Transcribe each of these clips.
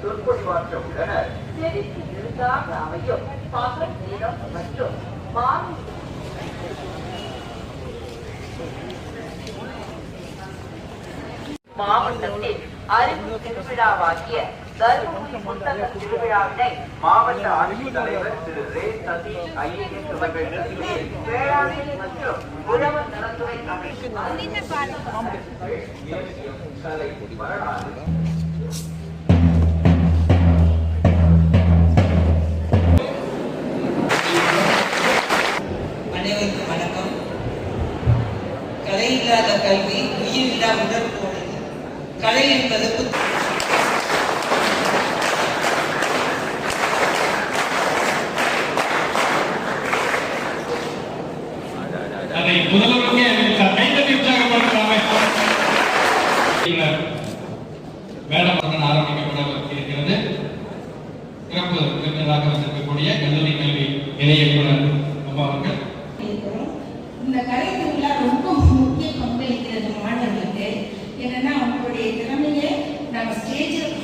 சொற்பொழிவாற்ற உள்ளனர். செடிக்கு விருந்தாக அமையும் பகல் நேரம் மற்றும் மாலை மாவட்டத்தில் அறிவு திருவிழாவாகிய தருமபுரி புத்தக திருவிழாவினை மாவட்ட ஆட்சித்தலைவர் திரு ரே சதீஷ் ஐஏஎஸ் அவர்கள் தலைமையில் வேளாண்மை மற்றும் உழவர் நலத்துறை அமைச்சர் அனைவருக்கும் வணக்கம். கலை இல்லாத கல்வி உயிர் இல்லா உடல் போனது. கலை என்பது அதை முதல்வருக்கே கைத்தட்டி உற்சாகப்படுத்தலாமே. மேடம் ஆரம்பிக்கப்பட இருக்கிறது. சிறப்பு விருந்தினராக வந்திருக்கக்கூடிய கல்லூரி கல்வி இணை இயக்குனர் அவர்கள் இந்த கலை திருவிழா ரொம்ப முக்கிய பங்களிக்கிறது மாணவர்களுக்கு. என்னன்னா அவங்களுடைய திறமையை நம்ம ஸ்டேஜில்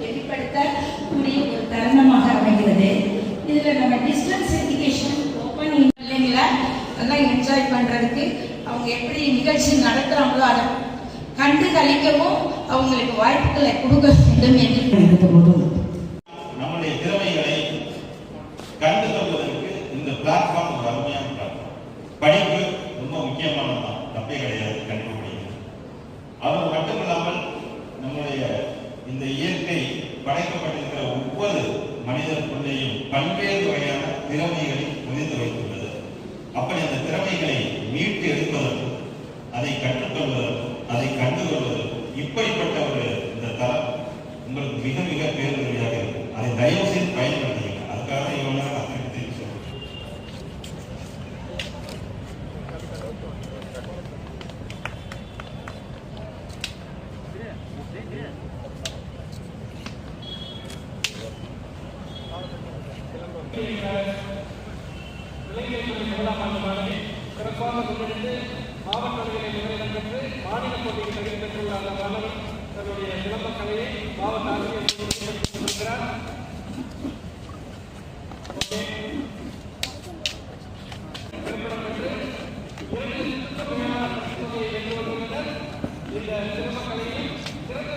வெளிப்படுத்தக்கூடிய ஒரு தருணமாக அமைகிறது. இதில் நம்ம டிஸ்டன்ஸ் எஜுகேஷன் ஓப்பன் இல்லைங்களா அதெல்லாம் என்ஜாய் பண்ணுறதுக்கு அவங்க எப்படி நிகழ்ச்சி நடத்துகிறாங்களோ அதை கண்டு கழிக்கவும் அவங்களுக்கு வாய்ப்புகளை கொடுக்க வேண்டும் என்று எடுத்துக்கொள்ளும். நம்முடைய திறமைகளை கண்டு கொள்வதற்கு இந்த பிளாட்ஃபார்ம் ஒரு அருமையான பிளாட்ஃபார்ம். படிப்பு ரொம்ப முக்கியமானதுதான், தப்பே கிடையாது, கண்டிப்பாக முடியும். அது மட்டுமில்லாமல் நம்முடைய இந்த இயற்கை படைக்கப்பட்டிருக்கிற ஒவ்வொரு மனிதனுக்குள்ளேயும் பல்வேறு வகையான திறமைகளை புரிந்து வைத்துள்ளது. அப்படி அந்த திறமைகளை மீட்டு எடுப்பதற்கும் அதை கற்றுக்கொள்வதற்கும் அதை கண்டு கொள்வதற்கும் இப்படிப்பட்ட ஒரு இந்த தரம் உங்களுக்கு மிக மிக பேருதவியாக இருக்கும். அதை தயவு செய்து பயன்படுத்திங்க. அதுக்காக இவ்வளவு நேரம் அர்த்தம் சொல்றேன். சிறப்பாக முன்னெடுத்து மாவட்ட அளவிலே முதலிடம் பெற்று மாநில போட்டிக்கு தகுதி பெற்றுள்ள அந்த மாணவர் தன்னுடைய சிலம்ப கலையை மாவட்ட ஆசிரியர் கொண்டிருக்கிறார். சிறப்பிடம் பெற்று இந்த சிலம்ப கலையை சிறந்த